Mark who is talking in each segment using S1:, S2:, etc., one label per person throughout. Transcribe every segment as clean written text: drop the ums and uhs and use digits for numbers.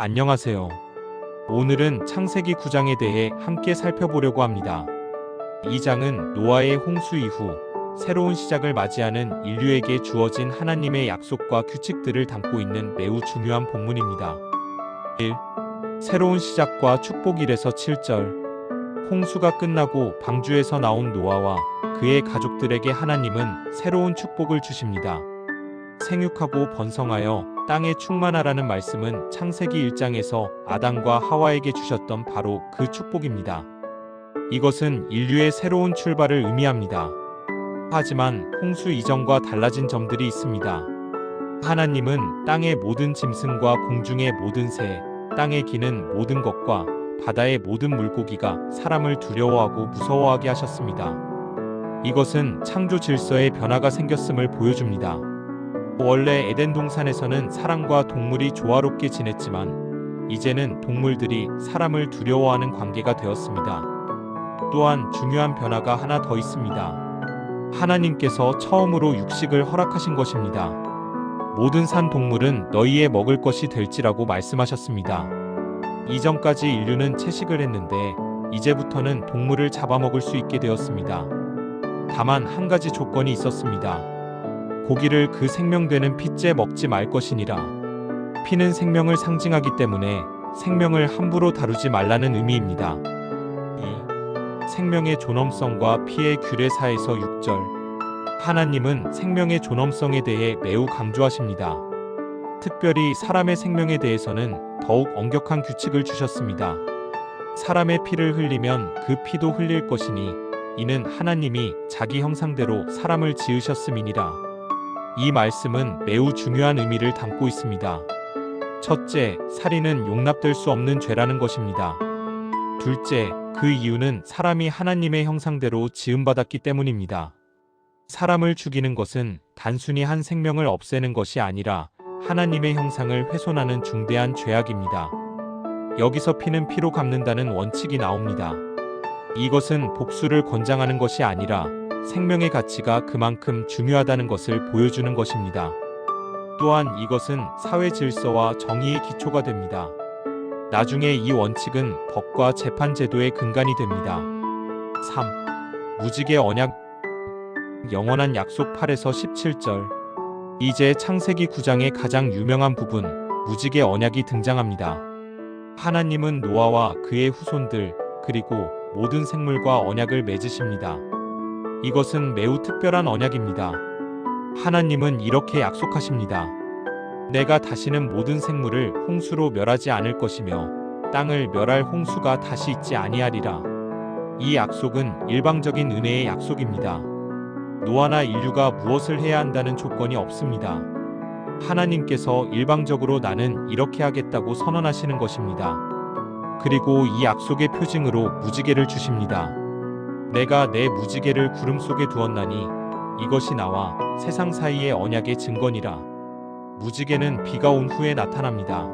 S1: 안녕하세요. 오늘은 창세기 9장에 대해 함께 살펴보려고 합니다. 이 장은 노아의 홍수 이후 새로운 시작을 맞이하는 인류에게 주어진 하나님의 약속과 규칙들을 담고 있는 매우 중요한 본문입니다. 1. 새로운 시작과 축복 1에서 7절. 홍수가 끝나고 방주에서 나온 노아와 그의 가족들에게 하나님은 새로운 축복을 주십니다. 생육하고 번성하여 땅에 충만하라는 말씀은 창세기 1장에서 아담과 하와에게 주셨던 바로 그 축복입니다. 이것은 인류의 새로운 출발을 의미합니다. 하지만 홍수 이전과 달라진 점들이 있습니다. 하나님은 땅의 모든 짐승과 공중의 모든 새, 땅에 기는 모든 것과 바다의 모든 물고기가 사람을 두려워하고 무서워하게 하셨습니다. 이것은 창조 질서의 변화가 생겼음을 보여줍니다. 원래 에덴 동산에서는 사람과 동물이 조화롭게 지냈지만 이제는 동물들이 사람을 두려워하는 관계가 되었습니다. 또한 중요한 변화가 하나 더 있습니다. 하나님께서 처음으로 육식을 허락하신 것입니다. 모든 산 동물은 너희의 먹을 것이 될지라고 말씀하셨습니다. 이전까지 인류는 채식을 했는데 이제부터는 동물을 잡아먹을 수 있게 되었습니다. 다만 한 가지 조건이 있었습니다. 고기를 그 생명되는 피째 먹지 말 것이니라. 피는 생명을 상징하기 때문에 생명을 함부로 다루지 말라는 의미입니다. 2. 생명의 존엄성과 피의 규례사에서 6절. 하나님은 생명의 존엄성에 대해 매우 강조하십니다. 특별히 사람의 생명에 대해서는 더욱 엄격한 규칙을 주셨습니다. 사람의 피를 흘리면 그 피도 흘릴 것이니 이는 하나님이 자기 형상대로 사람을 지으셨음이니라. 이 말씀은 매우 중요한 의미를 담고 있습니다. 첫째, 살인은 용납될 수 없는 죄라는 것입니다. 둘째, 그 이유는 사람이 하나님의 형상대로 지음받았기 때문입니다. 사람을 죽이는 것은 단순히 한 생명을 없애는 것이 아니라 하나님의 형상을 훼손하는 중대한 죄악입니다. 여기서 피는 피로 갚는다는 원칙이 나옵니다. 이것은 복수를 권장하는 것이 아니라 생명의 가치가 그만큼 중요하다는 것을 보여주는 것입니다. 또한 이것은 사회 질서와 정의의 기초가 됩니다. 나중에 이 원칙은 법과 재판 제도의 근간이 됩니다. 3. 무지개 언약 영원한 약속 8에서 17절. 이제 창세기 9장의 가장 유명한 부분, 무지개 언약이 등장합니다. 하나님은 노아와 그의 후손들, 그리고 모든 생물과 언약을 맺으십니다. 이것은 매우 특별한 언약입니다. 하나님은 이렇게 약속하십니다. 내가 다시는 모든 생물을 홍수로 멸하지 않을 것이며 땅을 멸할 홍수가 다시 있지 아니하리라. 이 약속은 일방적인 은혜의 약속입니다. 노아나 인류가 무엇을 해야 한다는 조건이 없습니다. 하나님께서 일방적으로 나는 이렇게 하겠다고 선언하시는 것입니다. 그리고 이 약속의 표징으로 무지개를 주십니다. 내가 내 무지개를 구름 속에 두었나니 이것이 나와 세상 사이의 언약의 증거니라. 무지개는 비가 온 후에 나타납니다.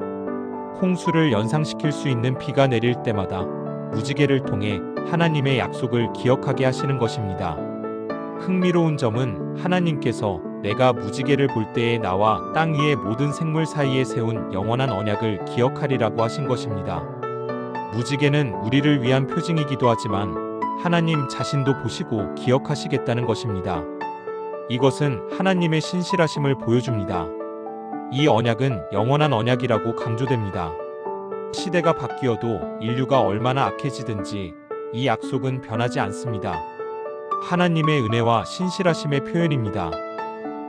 S1: 홍수를 연상시킬 수 있는 비가 내릴 때마다 무지개를 통해 하나님의 약속을 기억하게 하시는 것입니다. 흥미로운 점은 하나님께서 내가 무지개를 볼 때에 나와 땅 위의 모든 생물 사이에 세운 영원한 언약을 기억하리라고 하신 것입니다. 무지개는 우리를 위한 표징이기도 하지만 하나님 자신도 보시고 기억하시겠다는 것입니다. 이것은 하나님의 신실하심을 보여줍니다. 이 언약은 영원한 언약이라고 강조됩니다. 시대가 바뀌어도 인류가 얼마나 악해지든지 이 약속은 변하지 않습니다. 하나님의 은혜와 신실하심의 표현입니다.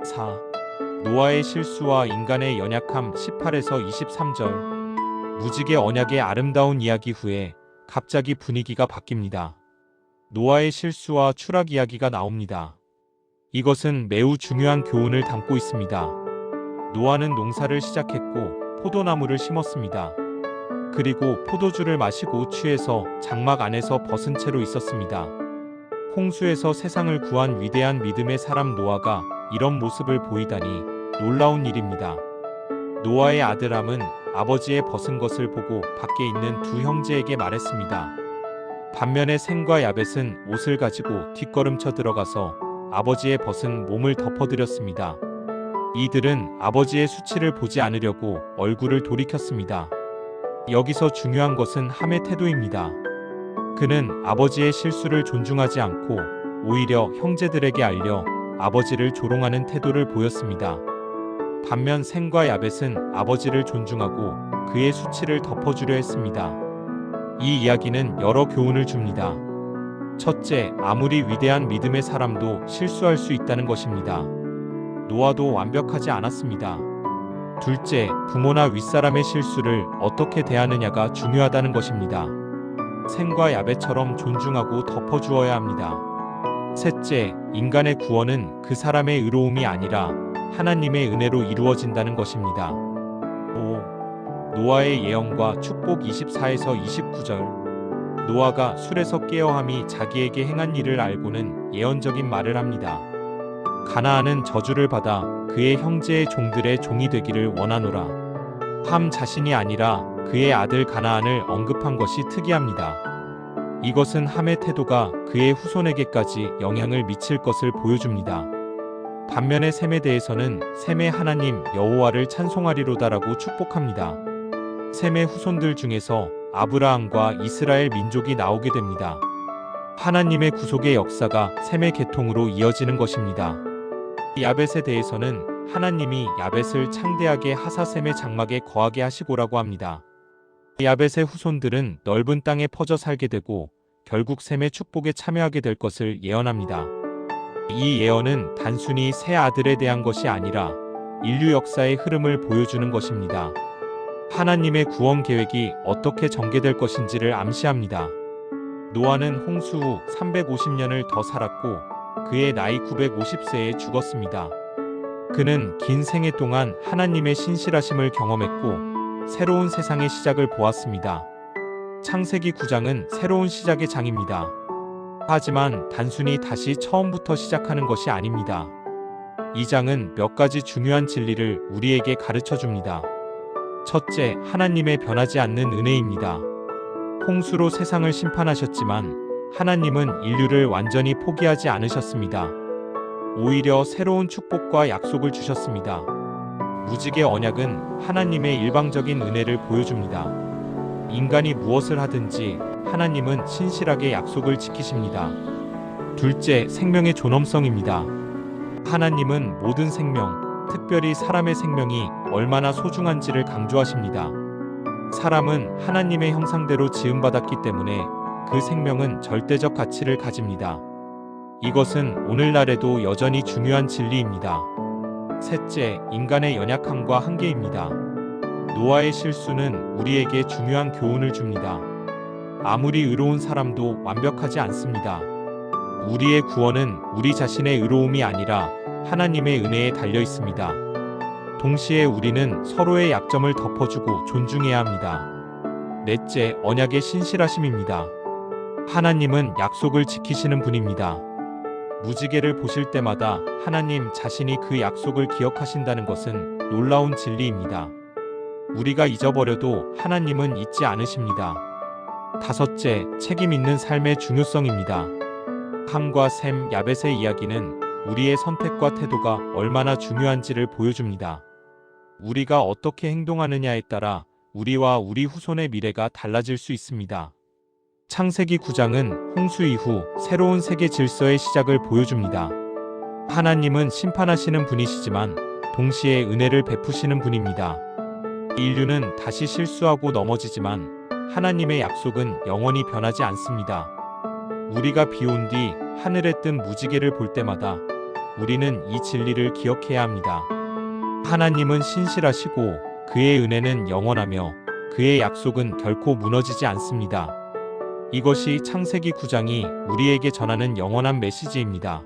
S1: 4. 노아의 실수와 인간의 연약함 18에서 23절. 무지개 언약의 아름다운 이야기 후에 갑자기 분위기가 바뀝니다. 노아의 실수와 추락 이야기가 나옵니다. 이것은 매우 중요한 교훈을 담고 있습니다. 노아는 농사를 시작했고 포도나무를 심었습니다. 그리고 포도주를 마시고 취해서 장막 안에서 벗은 채로 있었습니다. 홍수에서 세상을 구한 위대한 믿음의 사람 노아가 이런 모습을 보이다니 놀라운 일입니다. 노아의 아들 함은 아버지의 벗은 것을 보고 밖에 있는 두 형제에게 말했습니다. 반면에 셈과 야벳은 옷을 가지고 뒷걸음쳐 들어가서 아버지의 벗은 몸을 덮어드렸습니다. 이들은 아버지의 수치를 보지 않으려고 얼굴을 돌이켰습니다. 여기서 중요한 것은 함의 태도입니다. 그는 아버지의 실수를 존중하지 않고 오히려 형제들에게 알려 아버지를 조롱하는 태도를 보였습니다. 반면 셈과 야벳은 아버지를 존중하고 그의 수치를 덮어주려 했습니다. 이 이야기는 여러 교훈을 줍니다. 첫째, 아무리 위대한 믿음의 사람도 실수할 수 있다는 것입니다. 노아도 완벽하지 않았습니다. 둘째, 부모나 윗사람의 실수를 어떻게 대하느냐가 중요하다는 것입니다. 셈과 야벳처럼 존중하고 덮어주어야 합니다. 셋째, 인간의 구원은 그 사람의 의로움이 아니라 하나님의 은혜로 이루어진다는 것입니다. 5. 노아의 예언과 축복 24에서 29절. 노아가 술에서 깨어함이 자기에게 행한 일을 알고는 예언적인 말을 합니다. 가나안은 저주를 받아 그의 형제의 종들의 종이 되기를 원하노라. 함 자신이 아니라 그의 아들 가나안을 언급한 것이 특이합니다. 이것은 함의 태도가 그의 후손에게까지 영향을 미칠 것을 보여줍니다. 반면에 셈에 대해서는 셈의 하나님 여호와를 찬송하리로다라고 축복합니다. 셈의 후손들 중에서 아브라함과 이스라엘 민족이 나오게 됩니다. 하나님의 구속의 역사가 셈의 계통으로 이어지는 것입니다. 야벳에 대해서는 하나님이 야벳을 창대하게 하사 셈의 장막에 거하게 하시고라고 합니다. 야벳의 후손들은 넓은 땅에 퍼져 살게 되고 결국 셈의 축복에 참여하게 될 것을 예언합니다. 이 예언은 단순히 세 아들에 대한 것이 아니라 인류 역사의 흐름을 보여주는 것입니다. 하나님의 구원 계획이 어떻게 전개될 것인지를 암시합니다. 노아는 홍수 후 350년을 더 살았고 그의 나이 950세에 죽었습니다. 그는 긴 생애 동안 하나님의 신실하심을 경험했고 새로운 세상의 시작을 보았습니다. 창세기 9장은 새로운 시작의 장입니다. 하지만 단순히 다시 처음부터 시작하는 것이 아닙니다. 이 장은 몇 가지 중요한 진리를 우리에게 가르쳐 줍니다. 첫째, 하나님의 변하지 않는 은혜입니다. 홍수로 세상을 심판하셨지만 하나님은 인류를 완전히 포기하지 않으셨습니다. 오히려 새로운 축복과 약속을 주셨습니다. 무지개 언약은 하나님의 일방적인 은혜를 보여줍니다. 인간이 무엇을 하든지 하나님은 신실하게 약속을 지키십니다. 둘째, 생명의 존엄성입니다. 하나님은 모든 생명, 특별히 사람의 생명이 얼마나 소중한지를 강조하십니다. 사람은 하나님의 형상대로 지음받았기 때문에 그 생명은 절대적 가치를 가집니다. 이것은 오늘날에도 여전히 중요한 진리입니다. 셋째, 인간의 연약함과 한계입니다. 노아의 실수는 우리에게 중요한 교훈을 줍니다. 아무리 의로운 사람도 완벽하지 않습니다. 우리의 구원은 우리 자신의 의로움이 아니라 하나님의 은혜에 달려 있습니다. 동시에 우리는 서로의 약점을 덮어주고 존중해야 합니다. 넷째, 언약의 신실하심입니다. 하나님은 약속을 지키시는 분입니다. 무지개를 보실 때마다 하나님 자신이 그 약속을 기억하신다는 것은 놀라운 진리입니다. 우리가 잊어버려도 하나님은 잊지 않으십니다. 다섯째, 책임 있는 삶의 중요성입니다. 함과 셈, 야벳의 이야기는 우리의 선택과 태도가 얼마나 중요한지를 보여줍니다. 우리가 어떻게 행동하느냐에 따라 우리와 우리 후손의 미래가 달라질 수 있습니다. 창세기 9장은 홍수 이후 새로운 세계 질서의 시작을 보여줍니다. 하나님은 심판하시는 분이시지만 동시에 은혜를 베푸시는 분입니다. 인류는 다시 실수하고 넘어지지만 하나님의 약속은 영원히 변하지 않습니다. 우리가 비온 뒤 하늘에 뜬 무지개를 볼 때마다 우리는 이 진리를 기억해야 합니다. 하나님은 신실하시고 그의 은혜는 영원하며 그의 약속은 결코 무너지지 않습니다. 이것이 창세기 9장이 우리에게 전하는 영원한 메시지입니다.